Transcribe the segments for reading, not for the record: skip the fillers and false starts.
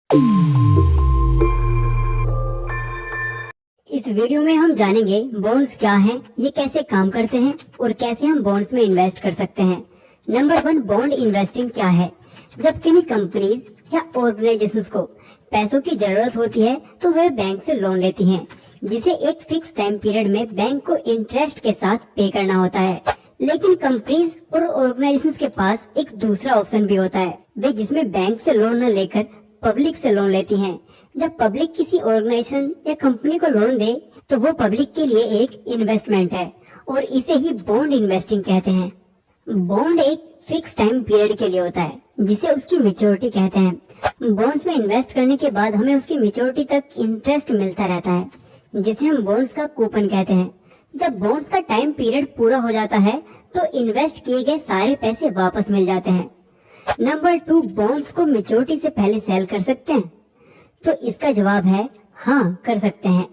इस वीडियो में हम जानेंगे बॉन्ड्स क्या हैं, ये कैसे काम करते हैं और कैसे हम बॉन्ड्स में इन्वेस्ट कर सकते हैं। नंबर 1, बॉन्ड इन्वेस्टिंग क्या है। जब किसी कंपनीज या ऑर्गेनाइजेशंस को पैसों की जरूरत होती है तो वे बैंक से लोन लेती हैं, जिसे एक फिक्स टाइम पीरियड में बैंक को इंटरेस्ट के साथ पे करना होता है। लेकिन कंपनीज और ऑर्गेनाइजेशंस के पास एक दूसरा ऑप्शन भी होता है, वे जिसमें बैंक से लोन न लेकर पब्लिक से लोन लेती हैं। जब पब्लिक किसी ऑर्गेनाइजेशन या कंपनी को लोन दे तो वो पब्लिक के लिए एक इन्वेस्टमेंट है और इसे ही बॉन्ड इन्वेस्टिंग कहते हैं। बॉन्ड एक फिक्स टाइम पीरियड के लिए होता है, जिसे उसकी मैच्योरिटी कहते हैं। बॉन्ड्स में इन्वेस्ट करने के बाद हमें उसकी मैच्योरिटी तक इंटरेस्ट मिलता रहता है, जिसे हम बॉन्ड्स का कूपन कहते हैं। जब बॉन्ड्स का टाइम पीरियड पूरा हो जाता है तो इन्वेस्ट किए गए सारे पैसे वापस मिल जाते हैं। नंबर 2, बॉन्ड्स को मैच्योरिटी से पहले सेल कर सकते हैं। तो इसका जवाब है हाँ, कर सकते हैं।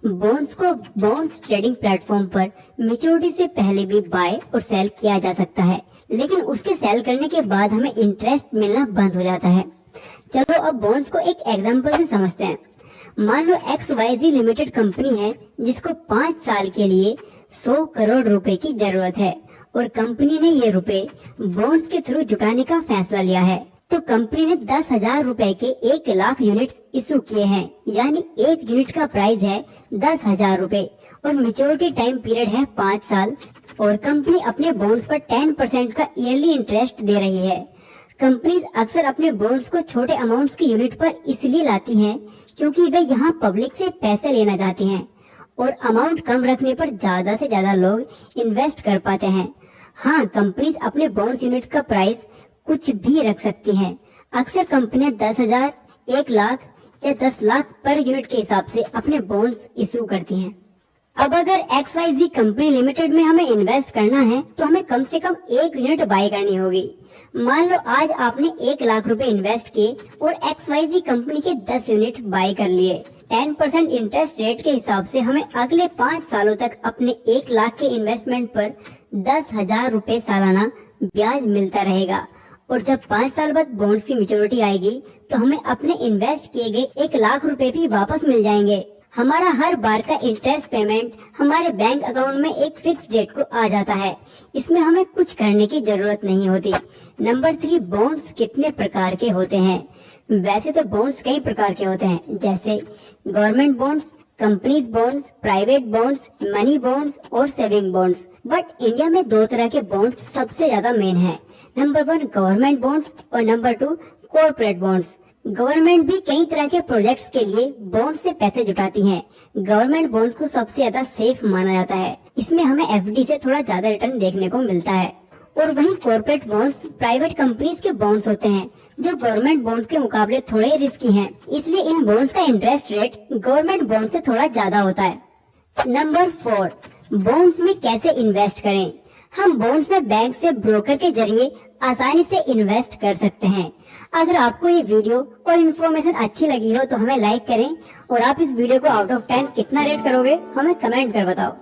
बॉन्ड्स को बॉन्ड्स ट्रेडिंग प्लेटफॉर्म पर मैच्योरिटी से पहले भी बाय और सेल किया जा सकता है, लेकिन उसके सेल करने के बाद हमें इंटरेस्ट मिलना बंद हो जाता है। चलो अब बॉन्ड्स को एक एग्जांपल से समझते हैं। मान लो XYZ लिमिटेड कंपनी है, जिसको 5 साल के लिए 100 करोड़ रुपए की जरूरत है और कंपनी ने ये रुपए बॉन्ड्स के थ्रू जुटाने का फैसला लिया है। तो कंपनी ने 10,000 रुपए के 1 लाख यूनिट इशू किए हैं, यानी एक यूनिट का प्राइस है 10,000 रुपए और मैच्योरिटी टाइम पीरियड है 5 साल और कंपनी अपने बॉन्ड्स पर 10% का ईयरली इंटरेस्ट दे रही है। कंपनीज अक्सर अपने बॉन्ड्स को छोटे अमाउंट्स की यूनिट पर इसलिए लाती हैं क्योंकि वे यहाँ पब्लिक से पैसे लेना चाहती हैं और अमाउंट कम रखने पर ज्यादा से ज्यादा लोग इन्वेस्ट कर पाते हैं। हाँ, कंपनीज अपने बॉन्ड्स यूनिट्स का प्राइस कुछ भी रख सकती हैं। अक्सर कंपनियां 10,000, 1 लाख या 10 लाख पर यूनिट के हिसाब से अपने बॉन्ड्स इशू करती हैं। अब अगर XYZ कंपनी लिमिटेड में हमें इन्वेस्ट करना है तो हमें कम से कम 1 यूनिट बाय करनी होगी। मान लो आज आपने 1 लाख रुपए इन्वेस्ट किए और XYZ कंपनी के 10 यूनिट बाय कर लिए। 10% इंटरेस्ट रेट के हिसाब से हमें अगले 5 सालों तक अपने 1 लाख के इन्वेस्टमेंट पर 10,000 रुपए सालाना ब्याज मिलता रहेगा और जब 5 साल बाद बॉन्ड्स की मैच्योरिटी आएगी तो हमें अपने इन्वेस्ट किए गए 1 लाख रुपए भी वापस मिल जाएंगे। हमारा हर बार का इंटरेस्ट पेमेंट हमारे बैंक अकाउंट में एक फिक्स डेट को आ जाता है। इसमें हमें कुछ करने की जरूरत नहीं होती। नंबर 3, बॉन्ड्स कितने प्रकार के होते हैं। वैसे तो बॉन्ड्स कई प्रकार के होते हैं, जैसे government bonds, companies bonds, private bonds, money bonds और सेविंग बॉन्ड्स। बट इंडिया में 2 तरह के बॉन्ड्स सबसे ज्यादा मेन है। नंबर 1, गवर्नमेंट बॉन्ड्स और नंबर 2, कॉर्पोरेट बॉन्ड्स। गवर्नमेंट भी कई तरह के प्रोजेक्ट्स के लिए बॉन्ड से पैसे जुटाती है। गवर्नमेंट बॉन्ड को सबसे ज्यादा सेफ माना जाता है। इसमें हमें FD से थोड़ा ज्यादा रिटर्न देखने को मिलता है। और वहीं कॉर्पोरेट बॉन्ड्स प्राइवेट कंपनीज के बॉन्ड्स होते हैं, जो गवर्नमेंट बॉन्ड्स के मुकाबले थोड़े रिस्की हैं। इसलिए इन बॉन्ड्स का इंटरेस्ट रेट गवर्नमेंट बॉन्ड से थोड़ा ज्यादा होता है। नंबर 4, बॉन्ड्स में कैसे इन्वेस्ट करें। हम बॉन्ड्स में बैंक से ब्रोकर के जरिए आसानी से इन्वेस्ट कर सकते हैं। अगर आपको ये वीडियो और इन्फॉर्मेशन अच्छी लगी हो तो हमें लाइक करें और आप इस वीडियो को आउट ऑफ 10 कितना रेट करोगे हमें कमेंट कर बताओ।